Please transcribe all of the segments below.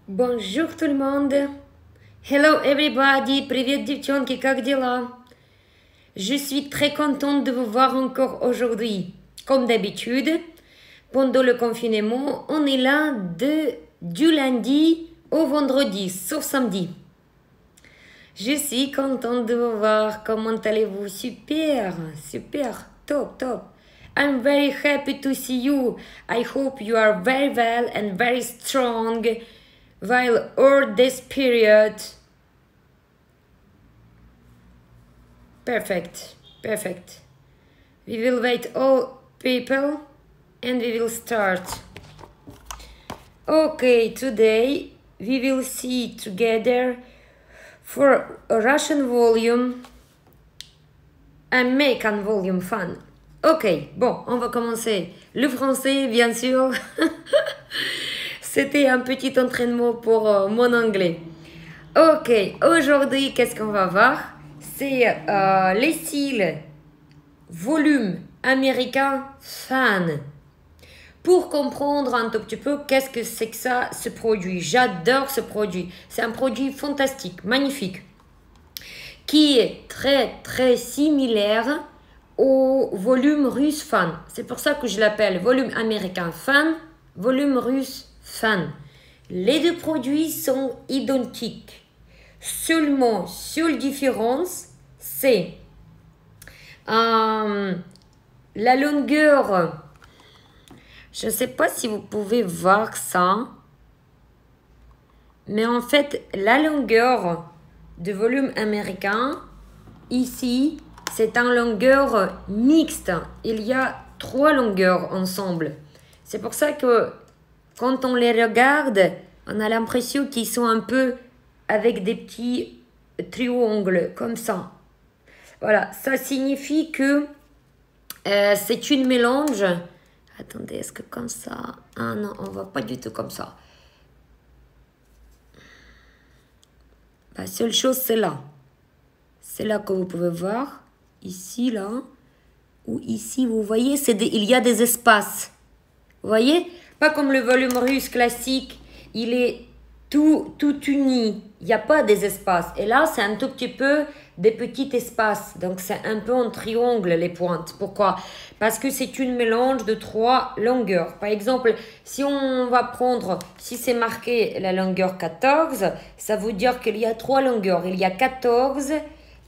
Bonjour tout le monde. Hello everybody. Привет, девчонки, как дела? Je suis très contente de vous voir encore aujourd'hui. Comme d'habitude, pendant le confinement, on est là du lundi au vendredi, sauf samedi. Je suis contente de vous voir. Comment allez-vous? Super, super, top, top. I'm very happy to see you. I hope you are very well and very strong while all this period. Perfect, perfect. We will wait all people and we will start. Okay, today we will see together for a Russian volume, American volume fun. Ok, bon, on va commencer. Le français, bien sûr. C'était un petit entraînement pour mon anglais. Ok, aujourd'hui, qu'est-ce qu'on va voir? C'est les styles volume américain fan. Pour comprendre un tout petit peu qu'est-ce que c'est que ça, ce produit. J'adore ce produit. C'est un produit fantastique, magnifique, qui est très très similaire au volume russe fan. C'est pour ça que je l'appelle volume américain fan, volume russe fan. Les deux produits sont identiques. Seulement, seule différence, c'est la longueur. Je ne sais pas si vous pouvez voir ça, mais en fait, la longueur de volume américain, ici, c'est une longueur mixte. Il y a 3 longueurs ensemble. C'est pour ça que quand on les regarde, on a l'impression qu'ils sont un peu avec des petits triangles comme ça. Voilà, ça signifie que c'est une mélange. Attendez, est-ce que comme ça? Ah non, on va pas du tout comme ça. La seule chose, c'est là. C'est là que vous pouvez voir. Ici, là. Ou ici, vous voyez, il y a des espaces. Vous voyez? Pas comme le volume russe classique. Il est tout uni. Il n'y a pas des espaces. Et là, c'est un tout petit peu des petits espaces. Donc, c'est un peu en triangle, les pointes. Pourquoi? Parce que c'est une mélange de 3 longueurs. Par exemple, si on va prendre, si c'est marqué la longueur 14, ça veut dire qu'il y a 3 longueurs. Il y a 14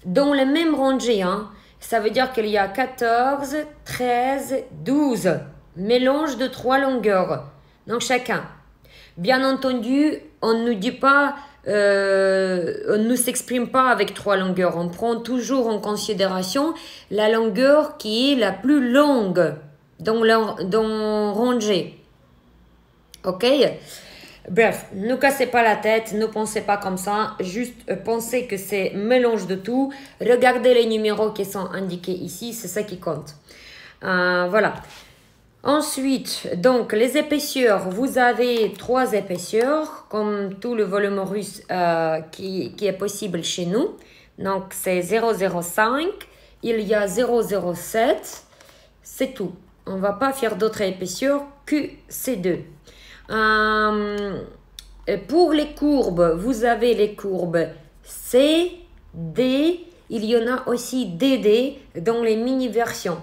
dans la même rangée. Hein. Ça veut dire qu'il y a 14, 13, 12. Mélange de 3 longueurs. Donc, chacun. Bien entendu, on ne nous dit pas, on ne s'exprime pas avec 3 longueurs. On prend toujours en considération la longueur qui est la plus longue dans rangée. Ok? Bref, ne cassez pas la tête, ne pensez pas comme ça. Juste pensez que c'est mélange de tout. Regardez les numéros qui sont indiqués ici, c'est ça qui compte. Voilà. Ensuite, donc, les épaisseurs, vous avez 3 épaisseurs, comme tout le volume russe qui est possible chez nous. Donc, c'est 0,05, il y a 0,07, c'est tout. On ne va pas faire d'autres épaisseurs que ces deux. Pour les courbes, vous avez les courbes C, D, il y en a aussi DD dans les mini-versions.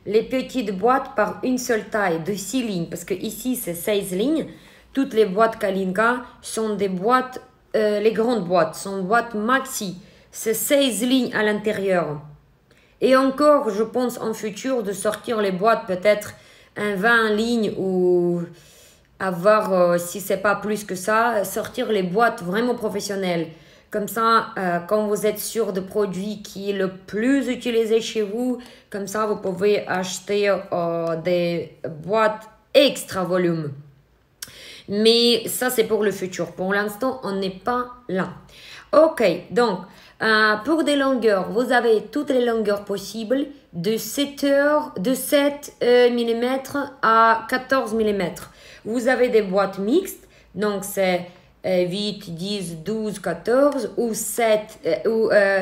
Les petites boîtes par une seule taille de 6 lignes, parce que ici c'est 16 lignes. Toutes les boîtes Kalinka sont des boîtes, les grandes boîtes sont boîtes maxi. C'est 16 lignes à l'intérieur. Et encore, je pense en futur de sortir les boîtes peut-être un 20 lignes ou avoir, si c'est pas plus que ça, sortir les boîtes vraiment professionnelles. Comme ça, quand vous êtes sûr de produit qui est le plus utilisé chez vous, comme ça, vous pouvez acheter des boîtes extra volume. Mais ça, c'est pour le futur. Pour l'instant, on n'est pas là. Ok, donc, pour des longueurs, vous avez toutes les longueurs possibles de 7 mm à 14 mm. Vous avez des boîtes mixtes, donc c'est 8, 10, 12, 14 ou 7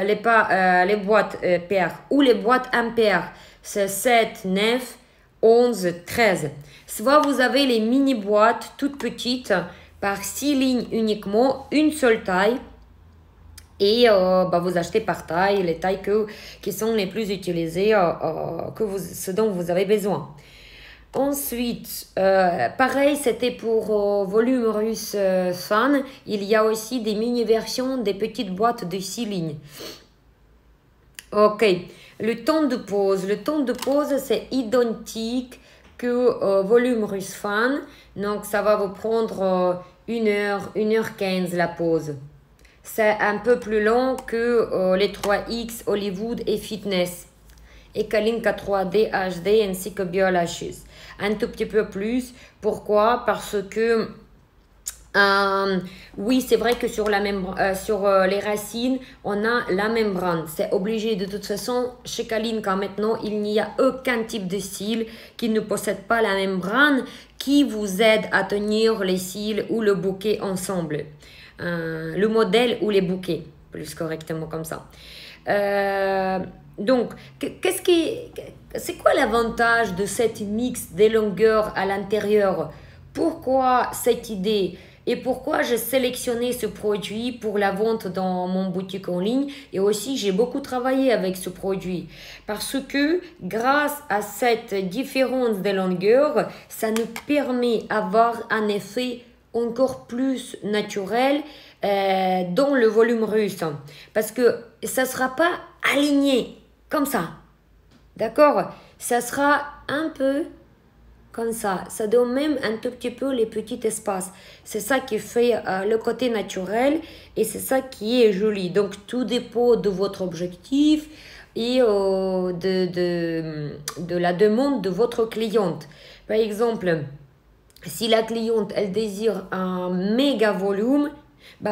les boîtes paires ou les boîtes impaires, c'est 7, 9, 11, 13. Soit vous avez les mini boîtes toutes petites par 6 lignes uniquement, une seule taille. Et vous achetez par taille les tailles qui sont les plus utilisées, ce dont vous avez besoin. Ensuite, pareil, c'était pour volume russe fan. Il y a aussi des mini-versions, des petites boîtes de 6 lignes. Ok, le temps de pause. Le temps de pause, c'est identique que volume russe fan. Donc, ça va vous prendre 1 heure, 1h15 la pause. C'est un peu plus long que les 3X Hollywood et Fitness. Et Kalinka 3D HD ainsi que BioLashes. Un tout petit peu plus. Pourquoi? Parce que oui, c'est vrai que sur les racines, on a la membrane. C'est obligé de toute façon. Chez Kalinka maintenant, il n'y a aucun type de cils qui ne possède pas la membrane qui vous aide à tenir les cils ou le bouquet ensemble. Le modèle ou les bouquets, plus correctement comme ça. Donc, c'est quoi l'avantage de cette mix des longueurs à l'intérieur? Pourquoi cette idée? Et pourquoi j'ai sélectionné ce produit pour la vente dans mon boutique en ligne? Et aussi, j'ai beaucoup travaillé avec ce produit. Parce que grâce à cette différence de longueur, ça nous permet d'avoir un effet encore plus naturel dans le volume russe. Parce que ça ne sera pas aligné comme ça. D'accord? Ça sera un peu comme ça. Ça donne même un tout petit peu les petits espaces. C'est ça qui fait le côté naturel et c'est ça qui est joli. Donc, tout dépend de votre objectif et de la demande de votre cliente. Par exemple, si la cliente, elle désire un méga volume,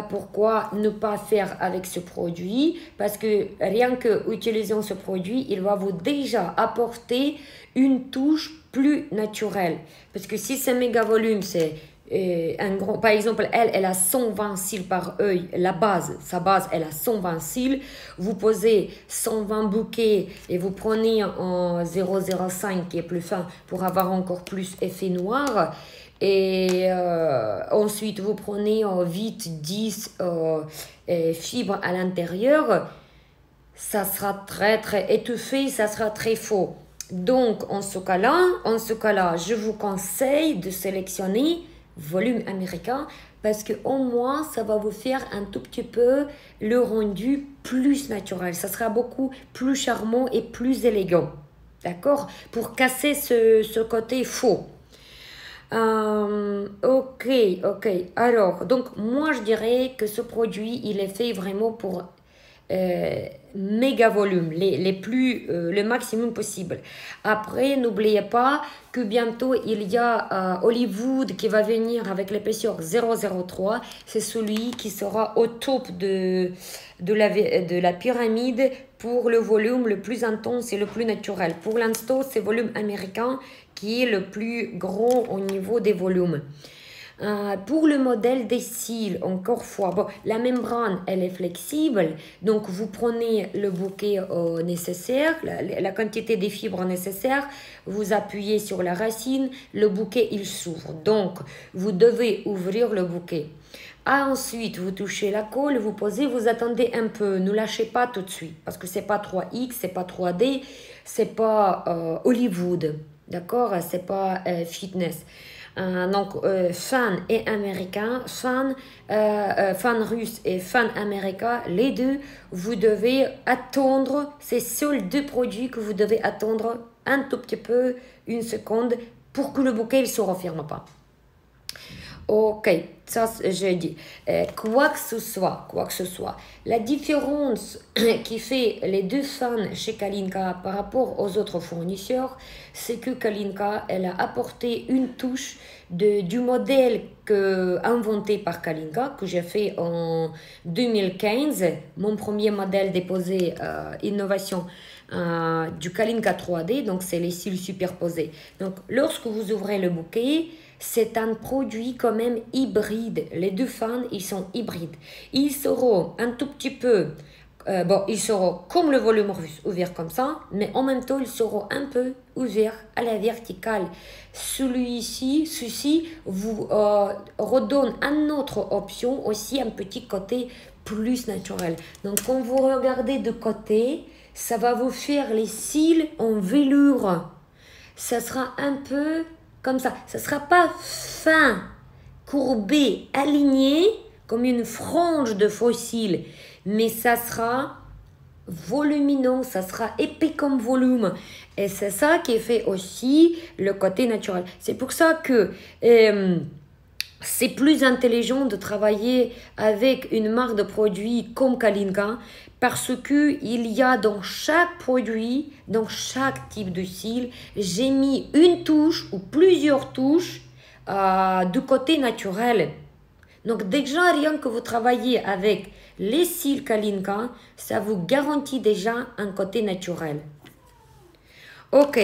pourquoi ne pas faire avec ce produit? Parce que rien que utilisant ce produit, il va vous déjà apporter une touche plus naturelle. Parce que si c'est méga volume, c'est un grand... Par exemple, elle a 120 cils par œil. Sa base, elle a 120 cils. Vous posez 120 bouquets et vous prenez en 0,05 qui est plus fin pour avoir encore plus effet noir. Et ensuite, vous prenez 8, 10 fibres à l'intérieur. Ça sera très, très étouffé, ça sera très faux. Donc, en ce cas-là, je vous conseille de sélectionner volume américain parce que au moins, ça va vous faire un tout petit peu le rendu plus naturel. Ça sera beaucoup plus charmant et plus élégant. D'accord? Pour casser ce côté faux. Ok. Alors, donc, moi, je dirais que ce produit, il est fait vraiment pour méga volume, le maximum possible. Après, n'oubliez pas que bientôt, il y a Hollywood qui va venir avec l'épaisseur 0,03. C'est celui qui sera au top de la pyramide pour le volume le plus intense et le plus naturel. Pour l'instant, c'est volume américain qui est le plus grand au niveau des volumes. Pour le modèle des cils, encore fois, la membrane, elle est flexible. Donc, vous prenez le bouquet nécessaire, la quantité des fibres nécessaires, vous appuyez sur la racine, le bouquet, il s'ouvre. Donc, vous devez ouvrir le bouquet. Ensuite, vous touchez la colle, vous posez, vous attendez un peu. Ne lâchez pas tout de suite parce que c'est pas 3X, c'est pas 3D, c'est pas Hollywood. D'accord? C'est pas fitness. Donc, fan et américain, fan russe et fan américain, les deux, vous devez attendre, c'est seuls deux produits que vous devez attendre un tout petit peu, une seconde, pour que le bouquet ne se referme pas. Ok, ça j'ai dit. Quoi que ce soit, la différence qui fait les deux fans chez Kalinka par rapport aux autres fournisseurs, c'est que Kalinka, elle a apporté une touche du modèle inventé par Kalinka, que j'ai fait en 2015, mon premier modèle déposé innovation du Kalinka 3D, donc c'est les cils superposés. Donc lorsque vous ouvrez le bouquet, c'est un produit quand même hybride. Les deux fans, ils sont hybrides. Ils seront un tout petit peu bon, ils seront comme le volume russe, ouverts comme ça, mais en même temps, ils seront un peu ouverts à la verticale. Ceci vous redonne une autre option, aussi un petit côté plus naturel. Donc, quand vous regardez de côté, ça va vous faire les cils en velours. Ça sera un peu comme ça. Ça ne sera pas fin, courbé, aligné, comme une frange de faux cils, mais ça sera volumineux, ça sera épais comme volume. Et c'est ça qui fait aussi le côté naturel. C'est pour ça que c'est plus intelligent de travailler avec une marque de produits comme Kalinka parce qu'il y a dans chaque produit, dans chaque type de cils, j'ai mis une touche ou plusieurs touches du côté naturel. Donc déjà, rien que vous travaillez avec les cils Kalinka, ça vous garantit déjà un côté naturel. Ok,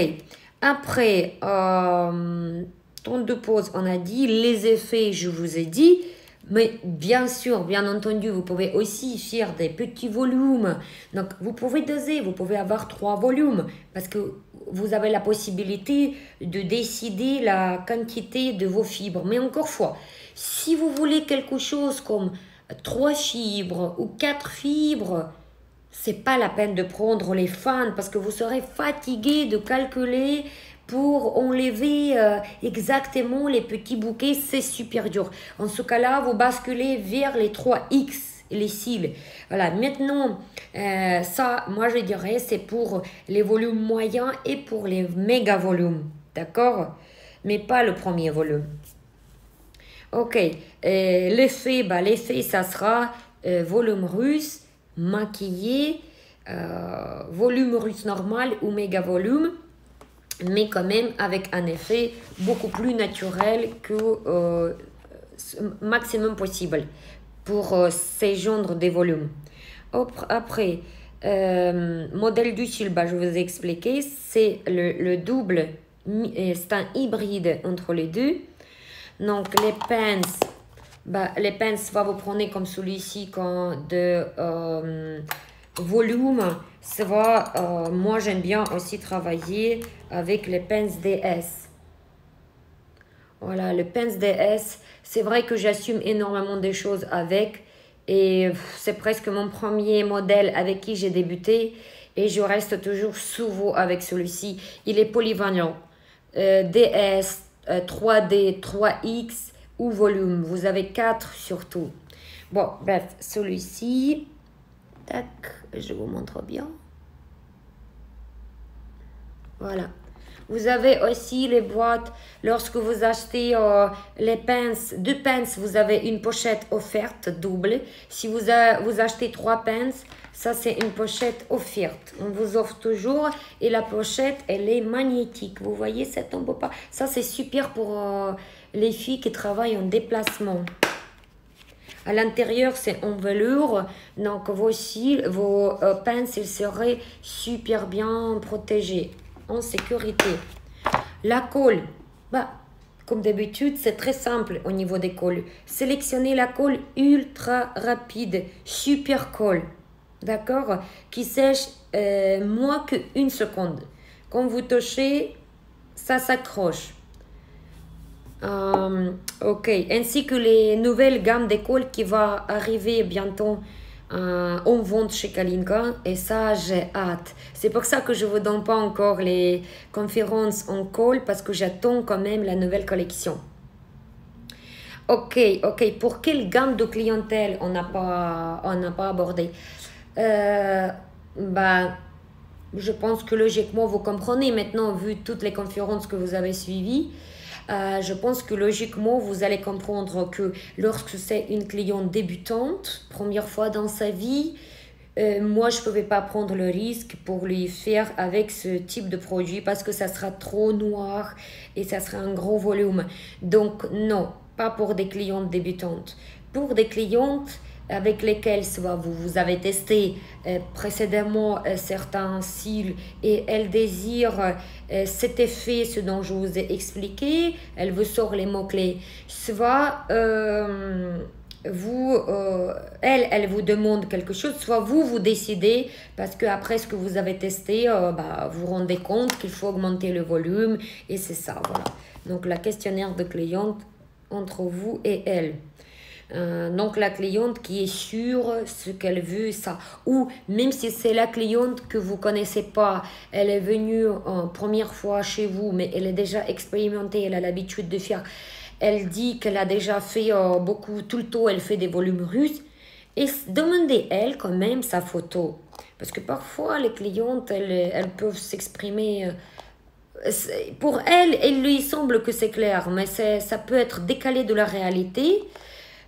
après, temps de pause, on a dit, les effets, je vous ai dit, mais bien sûr, bien entendu, vous pouvez aussi faire des petits volumes. Donc, vous pouvez doser, vous pouvez avoir 3 volumes parce que vous avez la possibilité de décider la quantité de vos fibres. Mais encore une fois, si vous voulez quelque chose comme 3 fibres ou 4 fibres, c'est pas la peine de prendre les fans parce que vous serez fatigué de calculer pour enlever exactement les petits bouquets, c'est super dur. En ce cas-là, vous basculez vers les 3X, les cils. Voilà, maintenant, ça, moi je dirais, c'est pour les volumes moyens et pour les méga volumes, d'accord? Mais pas le premier volume. Ok, l'effet, ça sera volume russe, maquillé, volume russe normal ou méga volume, mais quand même avec un effet beaucoup plus naturel que maximum possible pour ces genres de volumes. Après, modèle du cil, je vous ai expliqué, c'est le double, c'est un hybride entre les deux. Donc les pinces, va vous prendre comme celui-ci quand de volume. Ça va, moi j'aime bien aussi travailler avec les pinces DS. Voilà, le pince DS, c'est vrai que j'assume énormément de choses avec et c'est presque mon premier modèle avec qui j'ai débuté et je reste toujours souvent avec celui-ci. Il est polyvalent, DS, 3D, 3X ou volume. Vous avez 4 surtout. Bon, bref, celui-ci, tac, je vous montre bien. Voilà. Vous avez aussi les boîtes. Lorsque vous achetez les pinces, 2 pinces, vous avez une pochette offerte double. Si vous achetez 3 pinces, ça c'est une pochette offerte. On vous offre toujours et la pochette, elle est magnétique. Vous voyez, ça tombe pas. Ça c'est super pour les filles qui travaillent en déplacement. À l'intérieur, c'est en velours. Donc vos pinces, ils seraient super bien protégées, en sécurité. La colle, comme d'habitude, c'est très simple au niveau des colles. Sélectionnez la colle ultra rapide, super colle, d'accord, qui sèche moins qu'une seconde. Quand vous touchez, ça s'accroche. Ok, ainsi que les nouvelles gammes de colle qui va arriver bientôt en vente chez Kalinka et ça j'ai hâte. C'est pour ça que je ne vous donne pas encore les conférences en colle parce que j'attends quand même la nouvelle collection. Ok, pour quelle gamme de clientèle on n'a pas abordé? Je pense que logiquement vous comprenez maintenant vu toutes les conférences que vous avez suivies. Je pense que logiquement, vous allez comprendre que lorsque c'est une cliente débutante, première fois dans sa vie, moi, je ne pouvais pas prendre le risque pour lui faire avec ce type de produit parce que ça sera trop noir et ça sera un gros volume. Donc, non, pas pour des clientes débutantes. Pour des clientes avec lesquelles soit vous avez testé précédemment certains cils et elles désirent cet effet, ce dont je vous ai expliqué, elle vous sort les mots-clés. Soit vous elle vous demande quelque chose, soit vous décidez, parce que après ce que vous avez testé, vous vous rendez compte qu'il faut augmenter le volume, et c'est ça, voilà. Donc, la questionnaire de cliente entre vous et elle. Donc, la cliente qui est sûre ce qu'elle veut, ça. Ou même si c'est la cliente que vous connaissez pas, elle est venue première fois chez vous, mais elle est déjà expérimentée, elle a l'habitude de faire. Elle dit qu'elle a déjà fait beaucoup, tout le temps, elle fait des volumes russes. Et demandez elle quand même sa photo. Parce que parfois, les clientes, elles peuvent s'exprimer. Pour elles, il lui semble que c'est clair, mais ça peut être décalé de la réalité.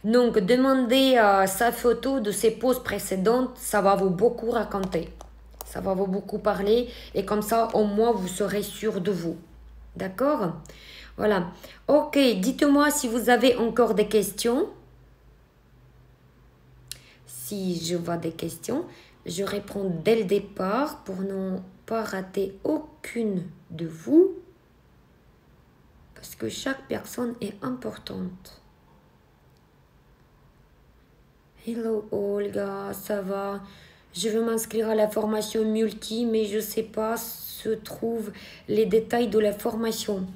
Donc, demandez sa photo de ses poses précédentes, ça va vous beaucoup raconter. Ça va vous beaucoup parler. Et comme ça, au moins, vous serez sûr de vous. D'accord? Voilà. Ok, dites-moi si vous avez encore des questions. Si je vois des questions, je réponds dès le départ pour ne pas rater aucune de vous. Parce que chaque personne est importante. Hello Olga, ça va? Je veux m'inscrire à la formation multi, mais je ne sais pas se trouvent les détails de la formation.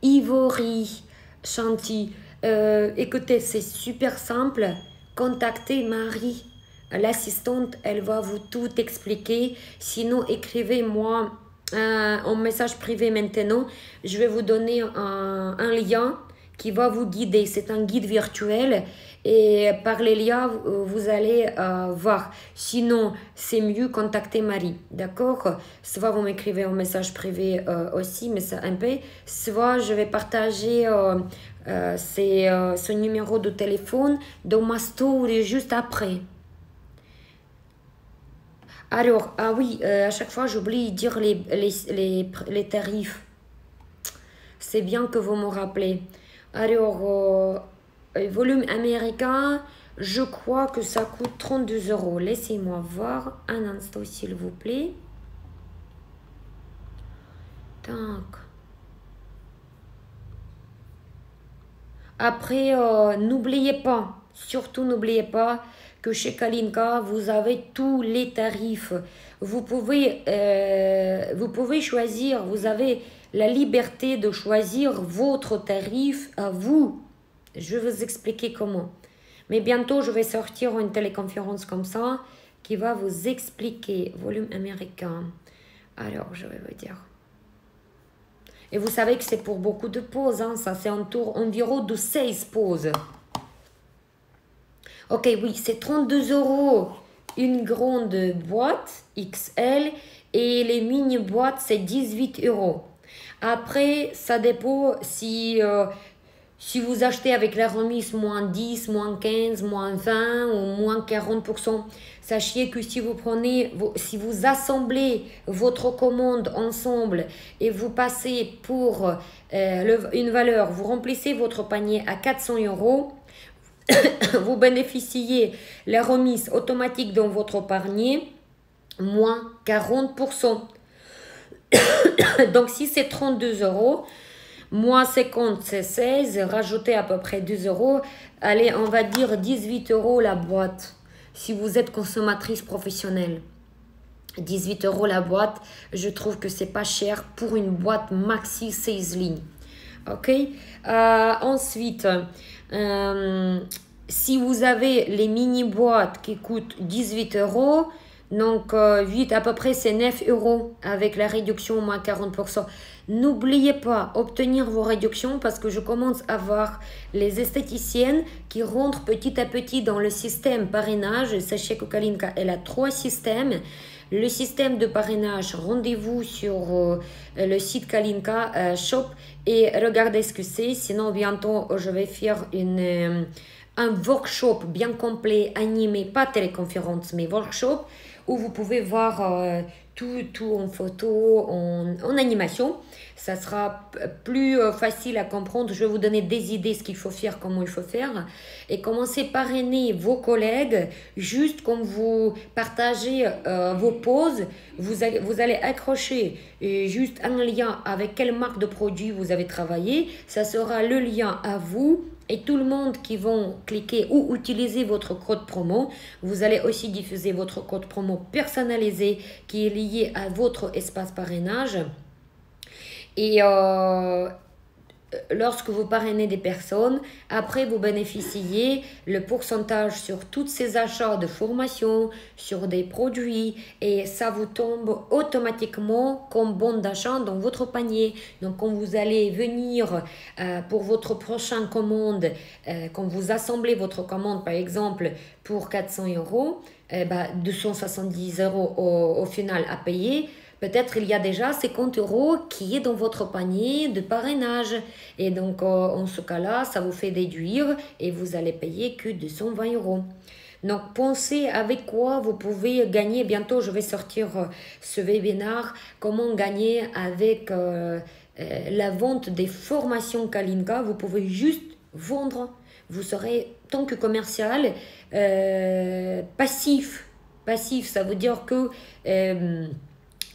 Ivory, Chanty, écoutez, c'est super simple. Contactez Marie, l'assistante, elle va vous tout expliquer. Sinon, écrivez-moi un message privé maintenant. Je vais vous donner un lien qui va vous guider. C'est un guide virtuel et par les liens, vous allez voir. Sinon, c'est mieux contacter Marie, d'accord? Soit vous m'écrivez un message privé aussi, mais c'est un peu. Soit je vais partager ce numéro de téléphone dans ma story juste après. Alors, ah oui, à chaque fois, j'oublie de dire les tarifs. C'est bien que vous me rappelez. Alors, volume américain, je crois que ça coûte 32 €. Laissez-moi voir un instant, s'il vous plaît. Tac. Après, n'oubliez pas, surtout n'oubliez pas que chez Kalinka, vous avez tous les tarifs. Vous pouvez choisir, vous avez la liberté de choisir votre tarif à vous. Je vais vous expliquer comment. Mais bientôt, je vais sortir une téléconférence comme ça qui va vous expliquer volume américain. Alors, je vais vous dire. Et vous savez que c'est pour beaucoup de poses. Hein, ça, c'est environ de 16 poses. Ok, oui, c'est 32 € une grande boîte XL et les mini boîtes, c'est 18 €. Après, ça dépend si vous achetez avec la remise moins 10, moins 15, moins 20 ou moins 40%. Sachez que si vous assemblez votre commande ensemble et vous passez pour une valeur, vous remplissez votre panier à 400 €, vous bénéficiez la remise automatique dans votre panier, moins 40%. Donc, si c'est 32 €, moins 50, c'est 16, rajoutez à peu près 2 €. Allez, on va dire 18 € la boîte, si vous êtes consommatrice professionnelle. 18 € la boîte, je trouve que c'est pas cher pour une boîte maxi 16 lignes. Ok. Ensuite, si vous avez les mini boîtes qui coûtent 18 €, donc 8 à peu près c'est 9 € avec la réduction moins 40%. N'oubliez pas obtenir vos réductions parce que je commence à voir les esthéticiennes qui rentrent petit à petit dans le système parrainage. Sachez que Kalinka, elle a 3 systèmes. Le système de parrainage, rendez-vous sur le site Kalinka Shop et regardez ce que c'est. Sinon, bientôt, je vais faire un workshop bien complet, animé, pas téléconférence, mais workshop, où vous pouvez voir tout en photo, en animation. Ça sera plus facile à comprendre. Je vais vous donner des idées, ce qu'il faut faire, comment il faut faire. Et commencez à parrainer vos collègues. Juste comme vous partagez vos poses, vous allez accrocher juste un lien avec quelle marque de produit vous avez travaillé. Ça sera le lien à vous Et tout le monde qui vont cliquer ou utiliser votre code promo, vous allez aussi diffuser votre code promo personnalisé qui est lié à votre espace parrainage. Et lorsque vous parrainez des personnes, après vous bénéficiez le pourcentage sur tous ces achats de formation, sur des produits, et ça vous tombe automatiquement comme bon d'achat dans votre panier. Donc quand vous allez venir pour votre prochaine commande, quand vous assemblez votre commande par exemple pour 400 euros, 270 euros au final à payer. Peut-être il y a déjà 50 euros qui est dans votre panier de parrainage. Et donc, en ce cas-là, ça vous fait déduire et vous allez payer que 220 euros. Donc, pensez avec quoi vous pouvez gagner. Bientôt, je vais sortir ce webinaire. Comment gagner avec la vente des formations Kalinka. Vous pouvez juste vendre. Vous serez, tant que commercial, passif. Passif, ça veut dire que...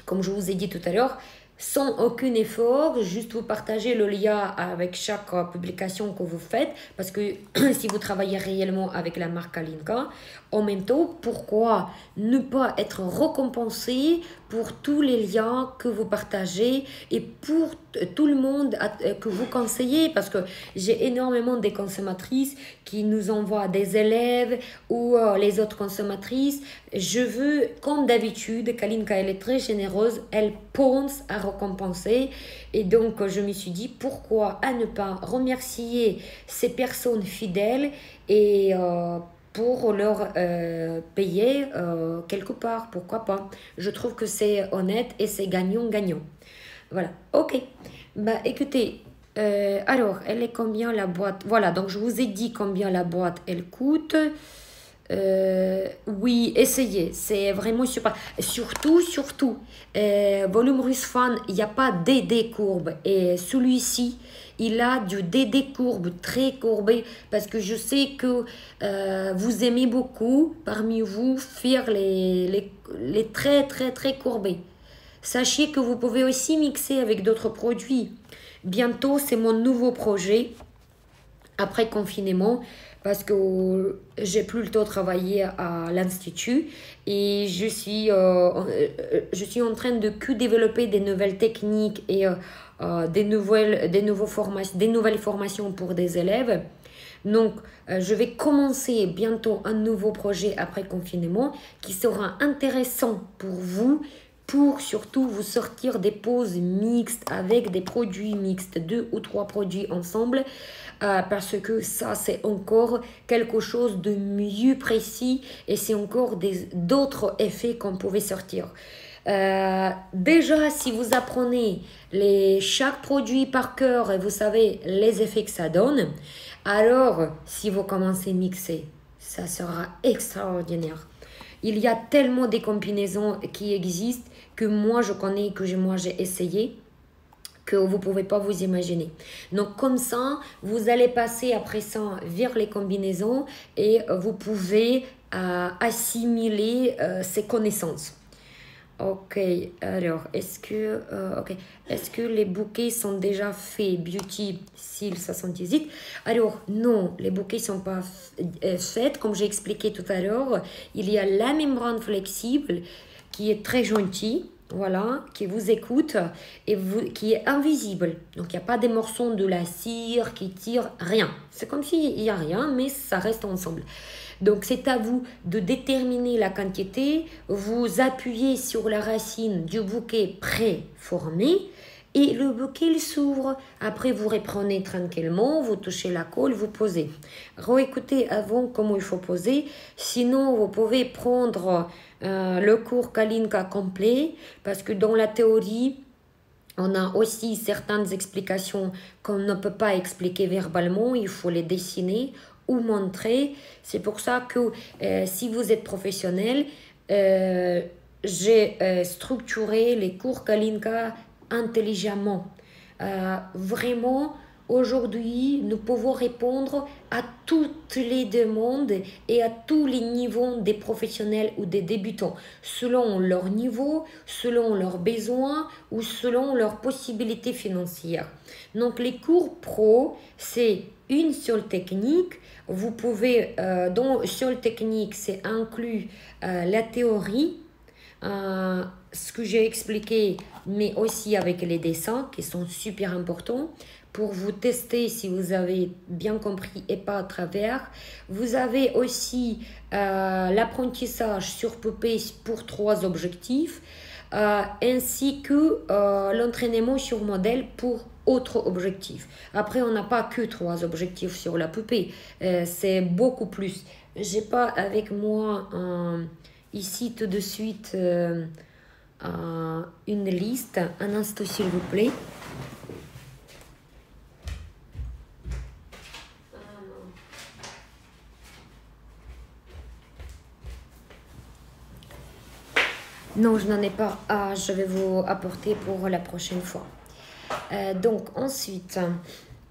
comme je vous ai dit tout à l'heure, sans aucun effort, juste vous partagez le lien avec chaque publication que vous faites, parce que si vous travaillez réellement avec la marque Kalinka, en même temps, pourquoi ne pas être récompensé pour tous les liens que vous partagez et pour tout le monde que vous conseillez, parce que j'ai énormément de consommatrices qui nous envoient des élèves ou les autres consommatrices. Je veux, comme d'habitude, Kalinka, elle est très généreuse, elle pense à récompenser, et donc je me suis dit pourquoi à ne pas remercier ces personnes fidèles et pour leur payer quelque part, pourquoi pas. Je trouve que c'est honnête et c'est gagnant-gagnant. Voilà, ok. Bah écoutez, alors, elle est combien la boîte? Voilà, donc je vous ai dit combien la boîte, elle coûte. Oui, essayez, c'est vraiment super. Surtout, volume russe fan, il n'y a pas DD courbe. Et celui-ci, il a du DD courbe, très courbé, parce que je sais que vous aimez beaucoup, parmi vous, faire les très courbés. Sachez que vous pouvez aussi mixer avec d'autres produits. Bientôt, c'est mon nouveau projet après confinement, parce que j'ai plus le temps de travailler à l'institut et je suis en train de développer des nouvelles techniques et des nouvelles formations pour des élèves. Donc, je vais commencer bientôt un nouveau projet après confinement qui sera intéressant pour vous, pour surtout vous sortir des pauses mixtes avec des produits mixtes, 2 ou 3 produits ensemble, parce que ça c'est encore quelque chose de mieux précis et c'est encore d'autres effets qu'on pouvait sortir. Déjà, si vous apprenez chaque produit par cœur et vous savez les effets que ça donne, alors si vous commencez à mixer, ça sera extraordinaire. Il y a tellement de combinaisons qui existent que moi je connais, moi j'ai essayé, que vous ne pouvez pas vous imaginer. Donc comme ça, vous allez passer après ça vers les combinaisons et vous pouvez assimiler ces connaissances. Ok, alors, est-ce que les bouquets sont déjà faits, Beauty Seal 78? Alors, non, les bouquets ne sont pas faits. Comme j'ai expliqué tout à l'heure, il y a la membrane flexible qui est très gentille, voilà, qui vous écoute et qui est invisible. Donc, il n'y a pas des morceaux de la cire qui tirent, rien. C'est comme s'il n'y a rien, mais ça reste ensemble. Donc, c'est à vous de déterminer la quantité. Vous appuyez sur la racine du bouquet préformé et le bouquet il s'ouvre. Après, vous reprenez tranquillement, vous touchez la colle, vous posez. Réécoutez avant comment il faut poser. Sinon, vous pouvez prendre le cours Kalinka complet parce que dans la théorie, on a aussi certaines explications qu'on ne peut pas expliquer verbalement. Il faut les dessiner ou montrer. C'est pour ça que si vous êtes professionnel, j'ai structuré les cours Kalinka intelligemment. Vraiment, aujourd'hui, nous pouvons répondre à toutes les demandes et à tous les niveaux des professionnels ou des débutants, selon leur niveau, selon leurs besoins ou selon leurs possibilités financières. Donc, les cours pro, c'est une seule technique. Vous pouvez, dans seule technique, c'est inclus la théorie, ce que j'ai expliqué, mais aussi avec les dessins qui sont super importants pour vous tester si vous avez bien compris et pas à travers. Vous avez aussi l'apprentissage sur poupée pour 3 objectifs, ainsi que l'entraînement sur modèle pour autres objectifs. Après, on n'a pas que 3 objectifs sur la poupée, c'est beaucoup plus. J'ai pas avec moi ici tout de suite une liste. Un instant s'il vous plaît. Non, je n'en ai pas. Je vais vous apporter pour la prochaine fois. Donc ensuite,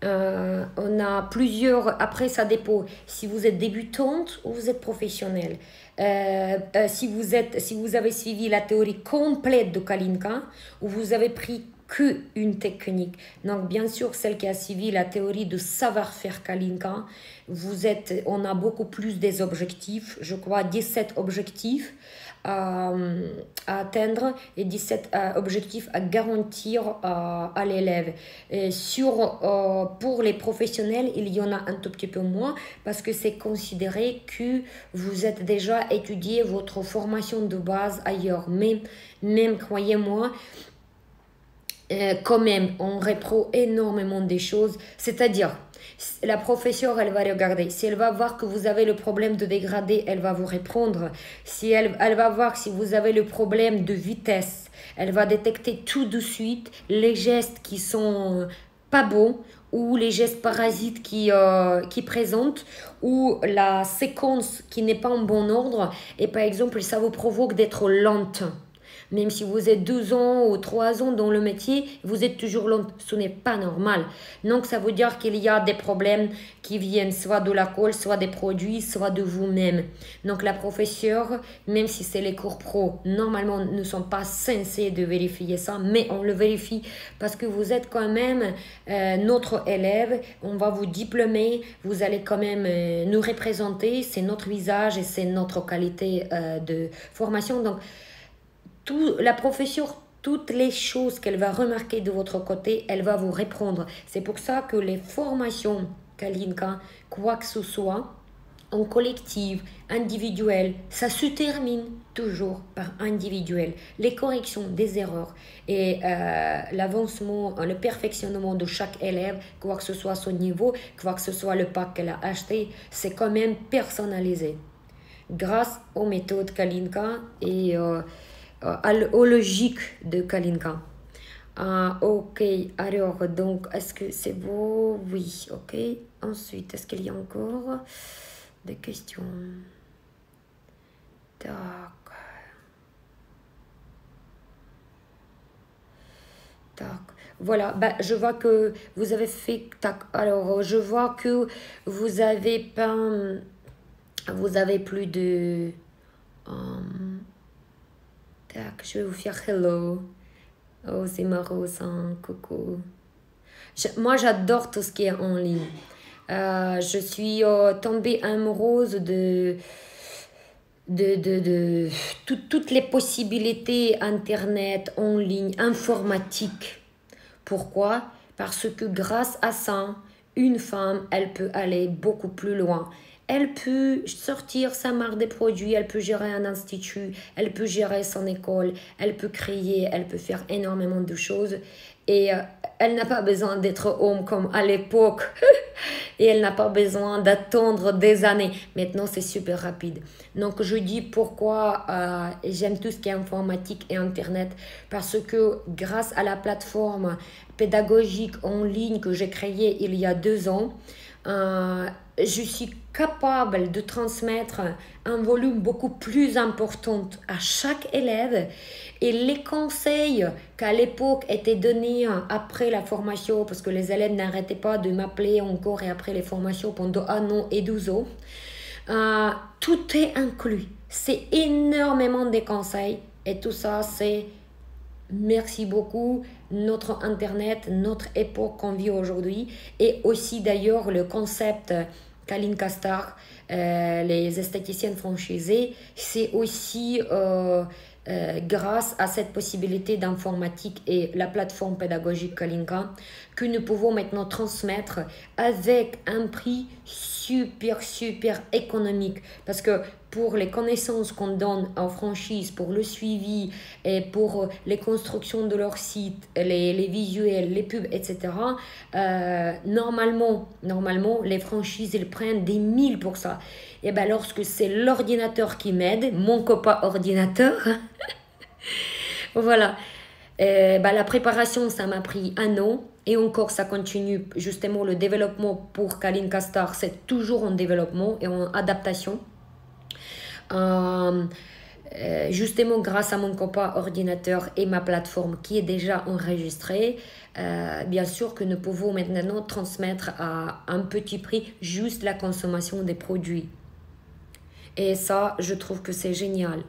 on a plusieurs. Après, ça dépend si vous êtes débutante ou vous êtes professionnelle. Si vous avez suivi la théorie complète de Kalinka ou vous avez pris que une technique. Donc bien sûr, celle qui a suivi la théorie de savoir-faire Kalinka, on a beaucoup plus des objectifs. Je crois 17 objectifs à atteindre et 17 objectifs à garantir à l'élève. Pour les professionnels, il y en a un tout petit peu moins parce que c'est considéré que vous êtes déjà étudié votre formation de base ailleurs. Mais même, croyez-moi, quand même, on reprend énormément des choses. C'est-à-dire, la professeure, elle va regarder. Si elle va voir que vous avez le problème de dégradé, elle va vous répondre. Si elle va voir si vous avez le problème de vitesse, elle va détecter tout de suite les gestes qui sont pas bons ou les gestes parasites qui présentent ou la séquence qui n'est pas en bon ordre. Et par exemple, ça vous provoque d'être lente. Même si vous êtes 2 ans ou 3 ans dans le métier, vous êtes toujours lente. Ce n'est pas normal. Donc, ça veut dire qu'il y a des problèmes qui viennent soit de la colle, soit des produits, soit de vous-même. Donc, la professeure, même si c'est les cours pro, normalement, ne sont pas censés de vérifier ça, mais on le vérifie parce que vous êtes quand même notre élève. On va vous diplômer. Vous allez quand même nous représenter. C'est notre visage et c'est notre qualité de formation. Donc, la professeure, toutes les choses qu'elle va remarquer de votre côté, elle va vous répondre. C'est pour ça que les formations Kalinka, quoi que ce soit, en collectif, individuel, ça se termine toujours par individuel. Les corrections des erreurs et l'avancement, le perfectionnement de chaque élève, quoi que ce soit son niveau, quoi que ce soit le pack qu'elle a acheté, c'est quand même personnalisé. Grâce aux méthodes Kalinka et aux logiques de Kalinka. Ok, alors, donc, est-ce que c'est beau? Oui, ok. Ensuite, est-ce qu'il y a encore des questions? Tac. Tac. Voilà, bah, je vois que vous avez fait... Tac. Alors, je vois que vous avez peint... Vous avez plus de... Tac, je vais vous faire hello. Oh, c'est marrant ça, coucou. Moi, j'adore tout ce qui est en ligne. Je suis tombée amoureuse de toutes les possibilités Internet, en ligne, informatique. Pourquoi? Parce que grâce à ça, une femme, elle peut aller beaucoup plus loin. Elle peut sortir sa marque de produits, elle peut gérer un institut, elle peut gérer son école, elle peut créer, elle peut faire énormément de choses. Et elle n'a pas besoin d'être homme comme à l'époque. Et elle n'a pas besoin d'attendre des années. Maintenant, c'est super rapide. Donc, je dis pourquoi j'aime tout ce qui est informatique et Internet. Parce que grâce à la plateforme pédagogique en ligne que j'ai créée il y a 2 ans, je suis capable de transmettre un volume beaucoup plus important à chaque élève et les conseils qu'à l'époque étaient donnés après la formation, parce que les élèves n'arrêtaient pas de m'appeler encore et après les formations pendant 1 an et 12 ans, tout est inclus. C'est énormément de conseils et tout ça c'est Merci beaucoup. Notre Internet, notre époque qu'on vit aujourd'hui, et aussi d'ailleurs le concept Kalinka Star, les esthéticiennes franchisées, c'est aussi grâce à cette possibilité d'informatique et la plateforme pédagogique Kalinka que nous pouvons maintenant transmettre avec un prix super économique. Parce que pour les connaissances qu'on donne en franchise, pour le suivi et pour les constructions de leur site, les visuels, les pubs, etc., normalement, les franchises, ils prennent des 1000 pour ça. Et bien, lorsque c'est l'ordinateur qui m'aide, mon copain ordinateur, voilà. La préparation, ça m'a pris un an. Et encore, ça continue. Justement, le développement pour Kalinka Star, c'est toujours en développement et en adaptation. Justement, grâce à mon copain ordinateur et ma plateforme qui est déjà enregistrée, bien sûr que nous pouvons maintenant transmettre à un petit prix juste la consommation des produits. Et ça, je trouve que c'est génial.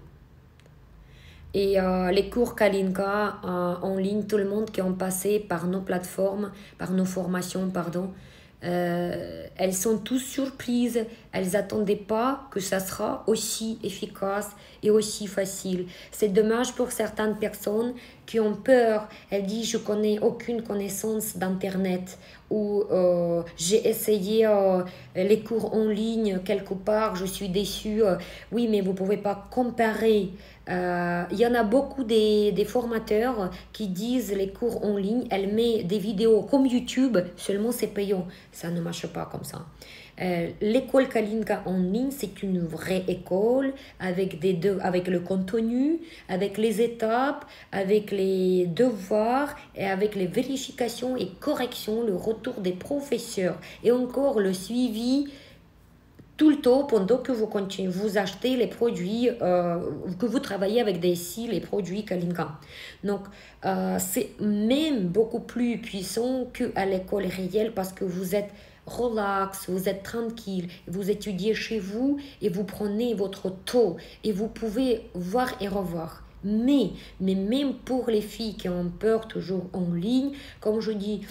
Et les cours Kalinka en ligne, tout le monde qui ont passé par nos plateformes, par nos formations, pardon, elles sont tous surprises. Elles n'attendaient pas que ça sera aussi efficace et aussi facile. C'est dommage pour certaines personnes qui ont peur. Elles disent, je connais aucune connaissance d'Internet, ou j'ai essayé les cours en ligne quelque part, je suis déçue. Oui, mais vous ne pouvez pas comparer. Il y en a beaucoup des formateurs qui disent les cours en ligne, elle met des vidéos comme YouTube, seulement c'est payant. Ça ne marche pas comme ça. L'école Kalinka en ligne, c'est une vraie école avec avec le contenu, avec les étapes, avec les devoirs et avec les vérifications et corrections, le retour des professeurs et encore le suivi tout le temps pendant que vous achetez les produits, que vous travaillez avec les produits Kalinka. Donc, c'est même beaucoup plus puissant qu'à l'école réelle parce que vous êtes relax, vous êtes tranquille, vous étudiez chez vous et vous prenez votre temps et vous pouvez voir et revoir. Mais même pour les filles qui ont peur toujours en ligne, comme je dis,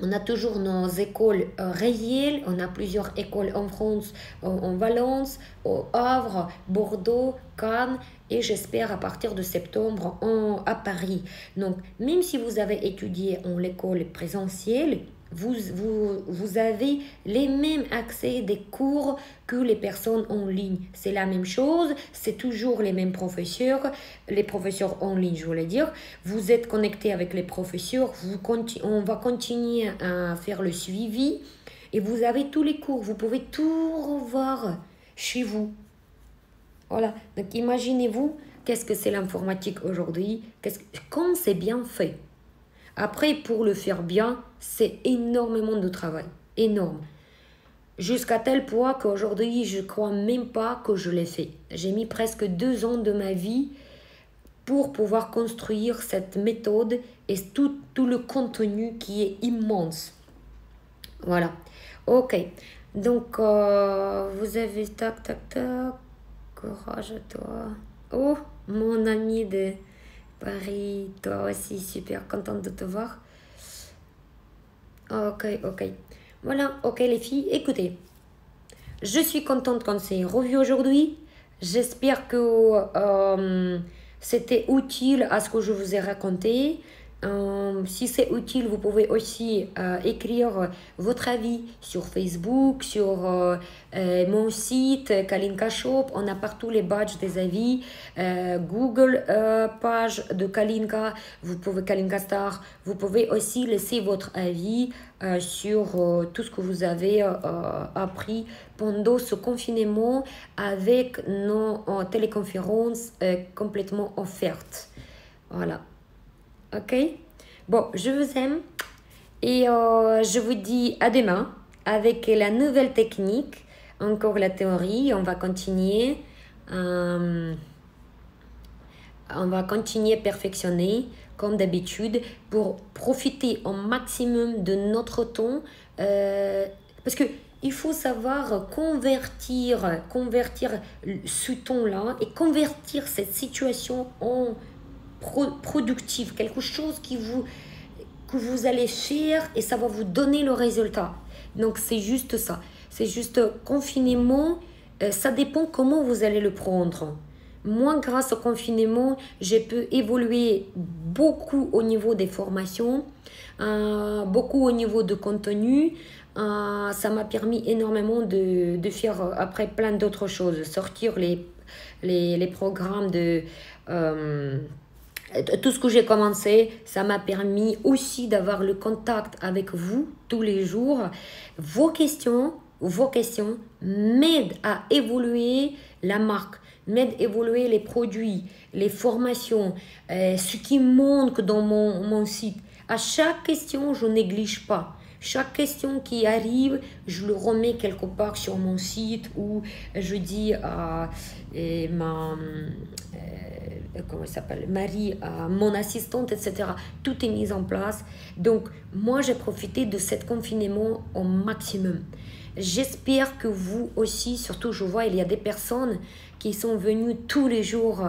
on a toujours nos écoles réelles, on a plusieurs écoles en France, en Valence, au Havre, Bordeaux, Cannes et j'espère à partir de septembre à Paris. Donc même si vous avez étudié en l'école présentielle, vous avez les mêmes accès des cours que les personnes en ligne. C'est la même chose, c'est toujours les mêmes professeurs, les professeurs en ligne, je voulais dire. Vous êtes connecté avec les professeurs, on va continuer à faire le suivi et vous avez tous les cours, vous pouvez tout revoir chez vous. Voilà, donc imaginez-vous qu'est-ce que c'est l'informatique aujourd'hui, quand c'est bien fait. Après, pour le faire bien, c'est énormément de travail. Énorme. Jusqu'à tel point qu'aujourd'hui, je ne crois même pas que je l'ai fait. J'ai mis presque 2 ans de ma vie pour pouvoir construire cette méthode et tout le contenu qui est immense. Voilà. Ok. Donc, vous avez tac. Courage à toi. Oh, mon ami de Paris, toi aussi, super contente de te voir. Ok. Voilà, ok les filles, écoutez. Je suis contente qu'on s'est revu aujourd'hui. J'espère que c'était utile à ce que je vous ai raconté. Si c'est utile, vous pouvez aussi écrire votre avis sur Facebook, sur mon site Kalinka Shop. On a partout les badges des avis. Google page de Kalinka, vous pouvez Kalinka Star. Vous pouvez aussi laisser votre avis sur tout ce que vous avez appris pendant ce confinement avec nos téléconférences complètement offertes. Voilà. Ok? Bon, je vous aime et je vous dis à demain avec la nouvelle technique, encore la théorie. On va continuer perfectionner comme d'habitude pour profiter au maximum de notre temps parce que il faut savoir convertir ce temps-là et convertir cette situation en productif, quelque chose que vous allez faire et ça va vous donner le résultat. Donc c'est juste ça. C'est juste confinement, ça dépend comment vous allez le prendre. Moi, grâce au confinement, j'ai pu évoluer beaucoup au niveau des formations, beaucoup au niveau de contenu. Ça m'a permis énormément de faire après plein d'autres choses, sortir les programmes de... tout ce que j'ai commencé, ça m'a permis aussi d'avoir le contact avec vous tous les jours. Vos questions m'aident à évoluer la marque, m'aident à évoluer les produits, les formations, ce qui manque dans mon site. À chaque question, je néglige pas. Chaque question qui arrive, je le remets quelque part sur mon site ou je dis à comment s'appelle, Marie, à mon assistante, etc. Tout est mis en place. Donc, moi, j'ai profité de cet confinement au maximum. J'espère que vous aussi, surtout, je vois, il y a des personnes qui sont venues tous les jours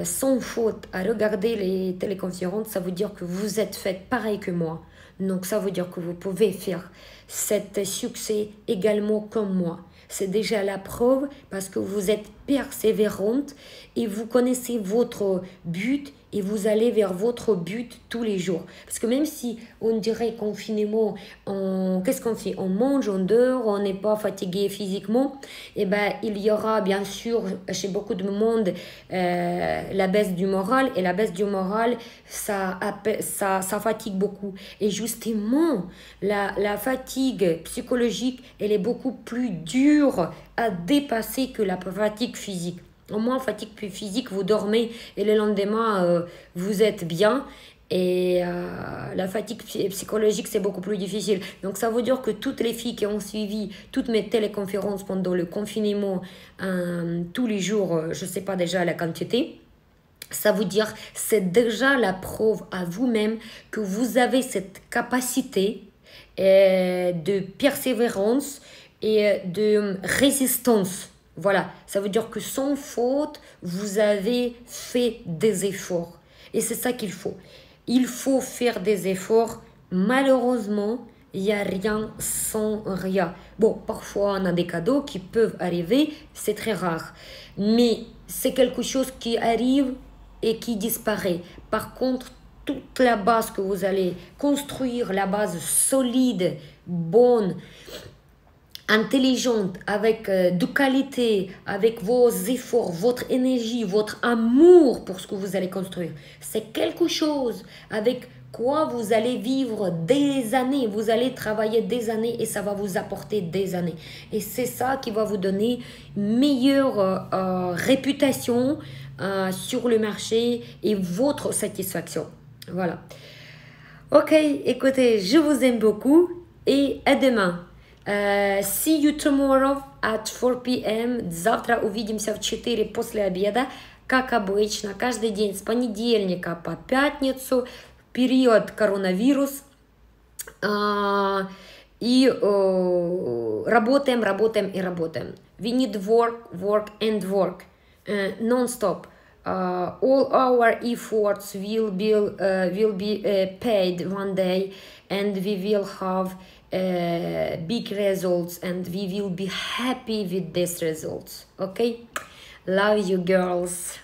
sans faute à regarder les téléconférences. Ça veut dire que vous êtes fait pareil que moi. Donc, ça veut dire que vous pouvez faire cet succès également comme moi. C'est déjà la preuve parce que vous êtes persévérante et vous connaissez votre but et vous allez vers votre but tous les jours. Parce que même si on dirait confinement, qu'est-ce qu'on fait? On mange, on dort, on n'est pas fatigué physiquement. Et ben, il y aura bien sûr chez beaucoup de monde la baisse du moral. Et la baisse du moral, ça fatigue beaucoup. Et justement, la fatigue psychologique, elle est beaucoup plus dure à dépasser que la fatigue physique. Au moins, fatigue physique, vous dormez et le lendemain, vous êtes bien. Et la fatigue psychologique, c'est beaucoup plus difficile. Donc, ça veut dire que toutes les filles qui ont suivi toutes mes téléconférences pendant le confinement, tous les jours, je ne sais pas déjà la quantité, ça veut dire c'est déjà la preuve à vous-même que vous avez cette capacité de persévérance et de résistance. Voilà, ça veut dire que sans faute, vous avez fait des efforts. Et c'est ça qu'il faut. Il faut faire des efforts. Malheureusement, il n'y a rien sans rien. Bon, parfois, on a des cadeaux qui peuvent arriver. C'est très rare. Mais c'est quelque chose qui arrive et qui disparaît. Par contre, toute la base que vous allez construire, la base solide, bonne, intelligente, avec de qualité, avec vos efforts, votre énergie, votre amour pour ce que vous allez construire. C'est quelque chose avec quoi vous allez vivre des années, vous allez travailler des années et ça va vous apporter des années. Et c'est ça qui va vous donner une meilleure réputation sur le marché et votre satisfaction. Voilà. Ok, écoutez, je vous aime beaucoup et à demain. See you tomorrow at 4 p.m. Завтра увидимся в 4 после обеда, как обычно, каждый день с понедельника по пятницу, период коронавирус. И работаем. We need work and work, non-stop. All our efforts will be paid one day, and we will have big results, and we will be happy with these results. Okay, love you, girls.